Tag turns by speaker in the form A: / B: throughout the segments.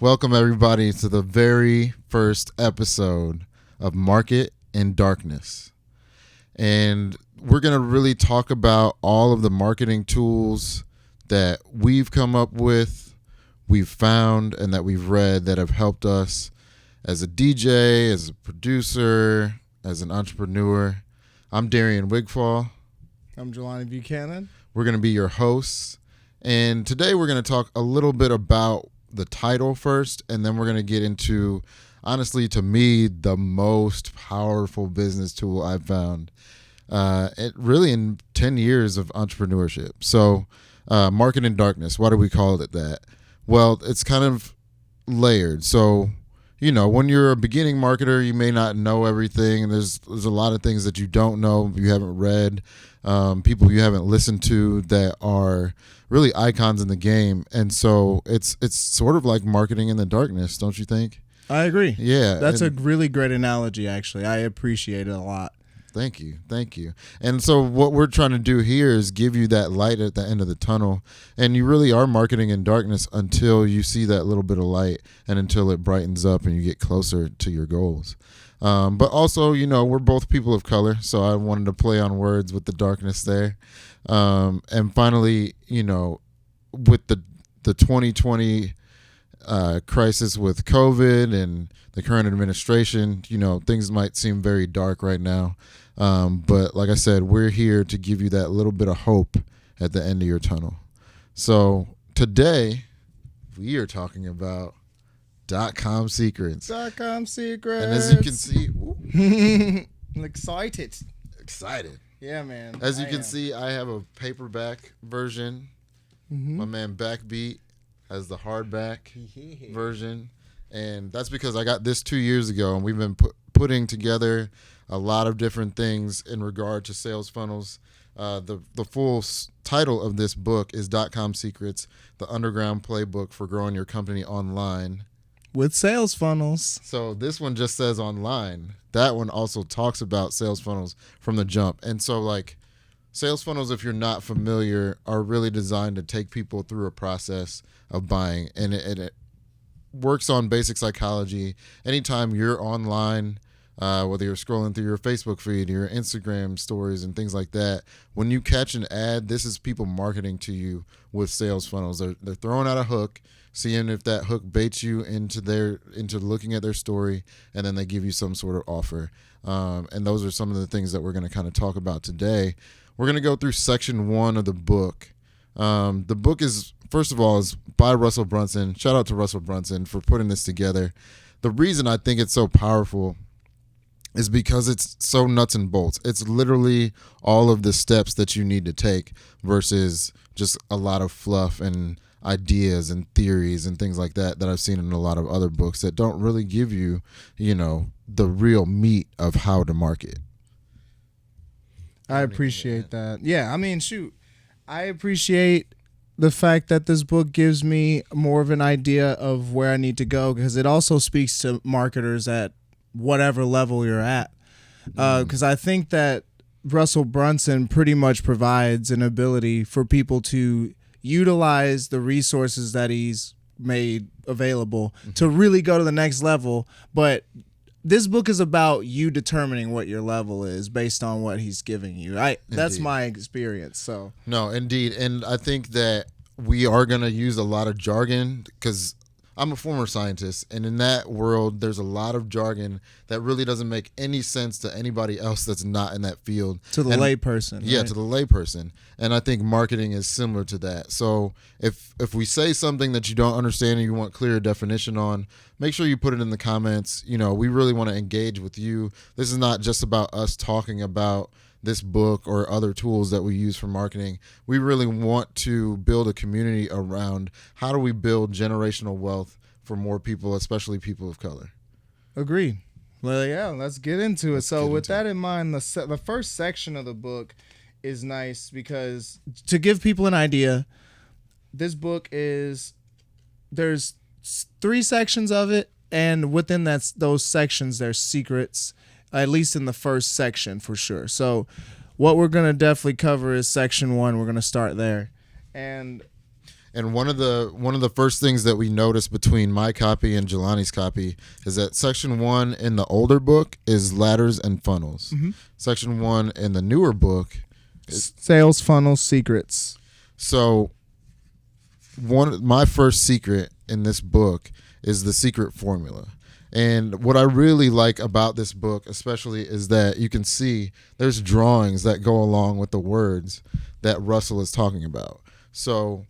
A: Welcome, everybody, to the very first episode of Market in Darkness. And we're going to really talk about all of the marketing tools that we've come up with, we've found, and that we've read that have helped us as a DJ, as a producer, as an entrepreneur. I'm Darian Wigfall.
B: I'm Jelani Buchanan.
A: We're going to be your hosts. And today we're going to talk a little bit about the title first, and then we're going to get into, honestly, to me, the most powerful business tool I've found really in 10 years of entrepreneurship. So Market in Darkness, why do we call it that? Well, it's kind of layered. So, you know, when you're a beginning marketer, you may not know everything, and there's a lot of things that you don't know, you haven't read, people you haven't listened to that are really icons in the game. And so it's sort of like marketing in the darkness, don't you think?
B: I agree.
A: Yeah.
B: That's a really great analogy, actually. I appreciate it a lot.
A: Thank you. And so what we're trying to do here is give you that light at the end of the tunnel. And you really are marketing in darkness until you see that little bit of light and until it brightens up and you get closer to your goals. But also, you know, we're both people of color, so I wanted to play on words with the darkness there. And finally, you know, with the 2020 crisis with COVID and the current administration, you know, things might seem very dark right now. But like I said, we're here to give you that little bit of hope at the end of your tunnel. So today we are talking about Dotcom Secrets.
B: Dotcom Secrets.
A: And as you can see,
B: I'm excited. Yeah, man.
A: As you can see, I have a paperback version. Mm-hmm. My man BaqBeet has the hardback version. And that's because I got this 2 years ago, and we've been putting together a lot of different things in regard to sales funnels. The full title of this book is Dotcom Secrets, the underground playbook for growing your company online.
B: With sales funnels.
A: So this one just says online. That one also talks about sales funnels from the jump. And so, like, sales funnels, if you're not familiar, are really designed to take people through a process of buying. And it works on basic psychology. Anytime you're online, whether you're scrolling through your Facebook feed, your Instagram stories and things like that, when you catch an ad, this is people marketing to you with sales funnels. They're throwing out a hook, seeing if that hook baits you into looking at their story, and then they give you some sort of offer. And those are some of the things that we're going to kind of talk about today. We're going to go through section 1 of the book. The book is, first of all, is by Russell Brunson. Shout out to Russell Brunson for putting this together. The reason I think it's so powerful is because it's so nuts and bolts. It's literally all of the steps that you need to take versus just a lot of fluff and ideas and theories and things like that I've seen in a lot of other books that don't really give you, you know, the real meat of how to market.
B: I appreciate that. Yeah, I mean, shoot. I appreciate the fact that this book gives me more of an idea of where I need to go, because it also speaks to marketers at whatever level you're at. Because I think that Russell Brunson pretty much provides an ability for people to utilize the resources that he's made available to really go to the next level. But this book is about you determining what your level is based on what he's giving you. That's my experience. So
A: no, indeed. And I think that we are going to use a lot of jargon because I'm a former scientist, and in that world, there's a lot of jargon that really doesn't make any sense to anybody else that's not in that field.
B: To the layperson.
A: Yeah,
B: right?
A: To the layperson. And I think marketing is similar to that. So if we say something that you don't understand and you want clear definition on, make sure you put it in the comments. You know, we really want to engage with you. This is not just about us talking about this book or other tools that we use for marketing. We really want to build a community around how do we build generational wealth for more people, especially people of color.
B: Agreed. Well, yeah, let's get into it. So with that in mind, the first section of the book is nice because to give people an idea, this book there's 3 sections of it, and within those sections there's secrets, at least in the first section for sure. So what we're going to definitely cover is section 1. We're going to start there. And
A: And one of the first things that we noticed between my copy and Jelani's copy is that section 1 in the older book is ladders and funnels.
B: Mm-hmm.
A: Section 1 in the newer book is
B: sales funnel secrets.
A: So my first secret in this book is the secret formula. And what I really like about this book especially is that you can see there's drawings that go along with the words that Russell is talking about. So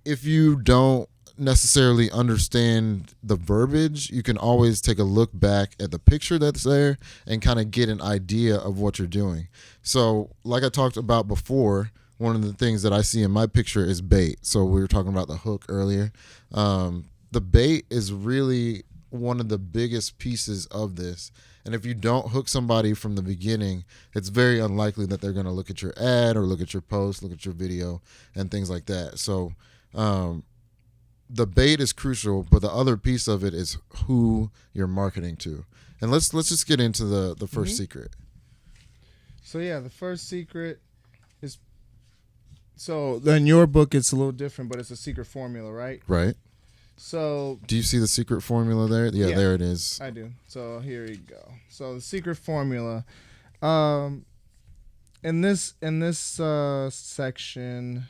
A: if you don't necessarily understand the verbiage, you can always take a look back at the picture that's there and kind of get an idea of what you're doing. So like I talked about before, one of the things that I see in my picture is bait. So we were talking about the hook earlier. The bait is really one of the biggest pieces of this. And if you don't hook somebody from the beginning, it's very unlikely that they're going to look at your ad or look at your post, look at your video, and things like that. So the bait is crucial, but the other piece of it is who you're marketing to. And let's just get into the first secret.
B: So yeah, the first secret is, so in your book it's a little different, but it's a secret formula, right?
A: Right. So do you see the secret formula there? Yeah, there it is.
B: I do. So here you go. So the secret formula, in this section.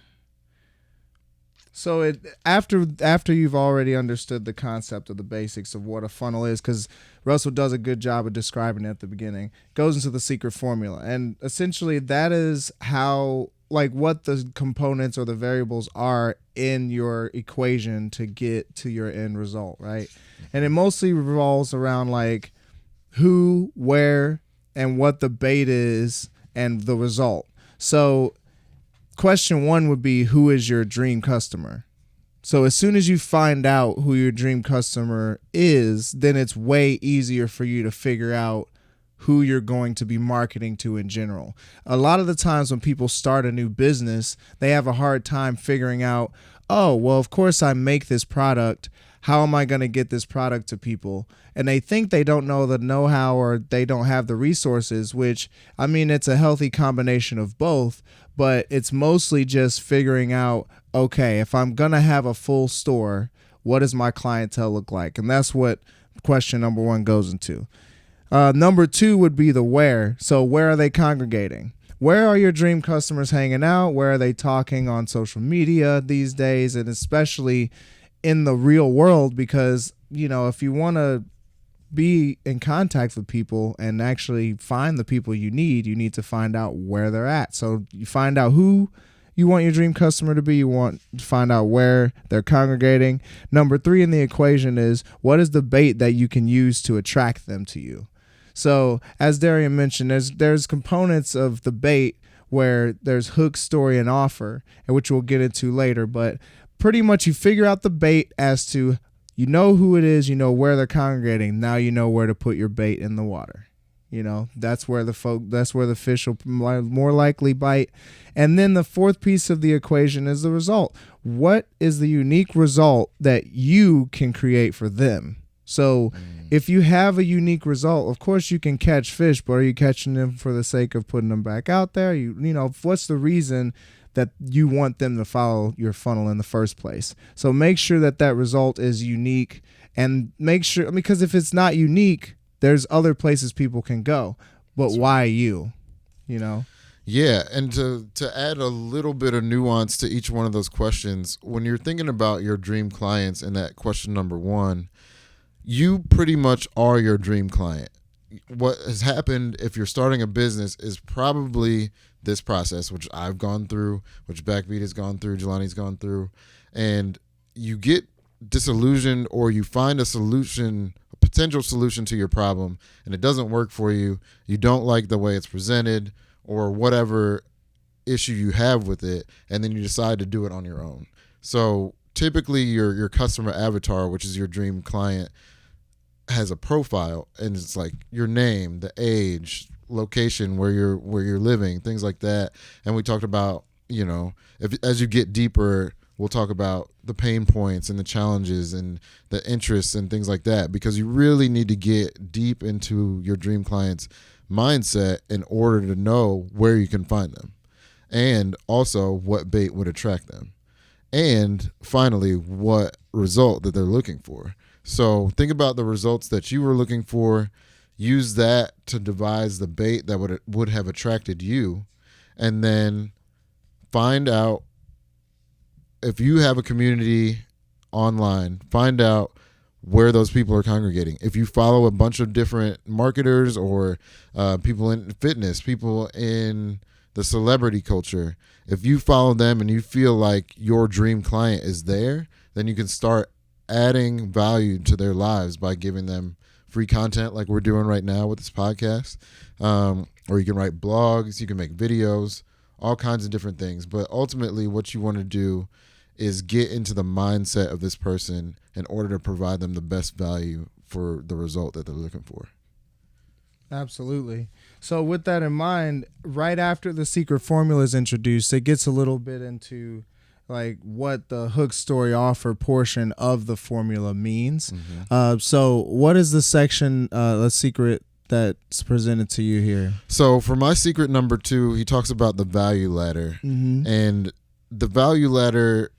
B: So after you've already understood the concept of the basics of what a funnel is, because Russell does a good job of describing it at the beginning, goes into the secret formula. And essentially that is how, like, what the components or the variables are in your equation to get to your end result, right? And it mostly revolves around like who, where, and what the bait is and the result. So question 1 would be, who is your dream customer? So as soon as you find out who your dream customer is, then it's way easier for you to figure out who you're going to be marketing to in general. A lot of the times when people start a new business, they have a hard time figuring out, oh, well, of course I make this product. How am I going to get this product to people? And they think they don't know the know-how or they don't have the resources, which, I mean, it's a healthy combination of both, but it's mostly just figuring out, okay, if I'm going to have a full store, what does my clientele look like? And that's what question number 1 goes into. Number 2 would be the where. So where are they congregating? Where are your dream customers hanging out? Where are they talking on social media these days? And especially in the real world, because, you know, if you want to be in contact with people and actually find the people you need to find out where they're at. So you find out who you want your dream customer to be. You want to find out where they're congregating. Number 3 in the equation is, what is the bait that you can use to attract them to you? So as Darian mentioned, there's components of the bait where there's hook, story, and offer, and which we'll get into later. But pretty much you figure out the bait as to, you know who it is, you know where they're congregating. Now you know where to put your bait in the water. You know, that's where the fish will more likely bite. And then the 4th piece of the equation is the result. What is the unique result that you can create for them? So if you have a unique result, of course you can catch fish, but are you catching them for the sake of putting them back out there? You know, what's the reason that you want them to follow your funnel in the first place? So make sure that result is unique, and make sure, because if it's not unique, there's other places people can go, but why you, you know?
A: Yeah, and to add a little bit of nuance to each one of those questions, when you're thinking about your dream clients in that question number 1, you pretty much are your dream client. What has happened if you're starting a business is probably this process, which I've gone through, which BaqBeet has gone through, Jelani's gone through, and you get disillusioned, or you find a solution, a potential solution to your problem, and it doesn't work for you. You don't like the way it's presented or whatever issue you have with it, and then you decide to do it on your own. So typically your customer avatar, which is your dream client, has a profile, and it's like your name, the age, location, where you're living, things like that. And we talked about, you know, as you get deeper, we'll talk about the pain points and the challenges and the interests and things like that, because you really need to get deep into your dream client's mindset in order to know where you can find them, and also what bait would attract them. and finally, what result that they're looking for. So think about the results that you were looking for. Use that to devise the bait that would have attracted you, and then find out if you have a community online. Find out where those people are congregating. If you follow a bunch of different marketers or people in fitness, people in the celebrity culture, if you follow them and you feel like your dream client is there, then you can start adding value to their lives by giving them free content like we're doing right now with this podcast. Or you can write blogs, you can make videos, all kinds of different things. But ultimately what you want to do is get into the mindset of this person in order to provide them the best value for the result that they're looking for.
B: Absolutely. So with that in mind, right after the secret formula is introduced, it gets a little bit into like what the hook story offer portion of the formula means. Mm-hmm. So what is the section, the secret that's presented to you here?
A: So for my secret number 2, he talks about the value ladder. Mm-hmm. And the value ladder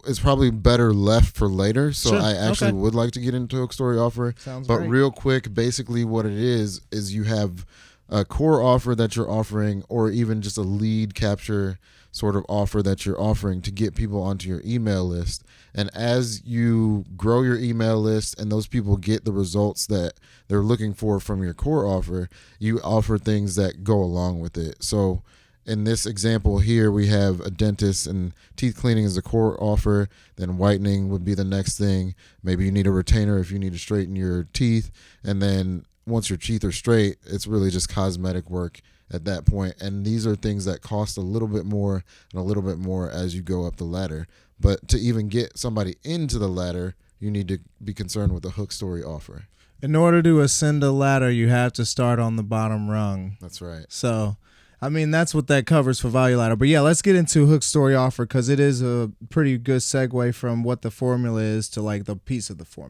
A: is probably better left for later. So sure. I actually would like to get into hook story offer.
B: Sounds
A: but
B: great.
A: Real quick, basically what it is you have a core offer that you're offering, or even just a lead capture sort of offer that you're offering to get people onto your email list. And as you grow your email list and those people get the results that they're looking for from your core offer, you offer things that go along with it. So in this example here, we have a dentist, and teeth cleaning is the core offer. Then whitening would be the next thing. Maybe you need a retainer if you need to straighten your teeth. And then once your teeth are straight, it's really just cosmetic work at that point. And these are things that cost a little bit more and a little bit more as you go up the ladder. But to even get somebody into the ladder, you need to be concerned with the hook story offer.
B: In order to ascend a ladder, you have to start on the bottom rung.
A: That's right.
B: So, I mean, that's what that covers for value ladder. But yeah, let's get into hook story offer, because it is a pretty good segue from what the formula is to like the piece of the formula.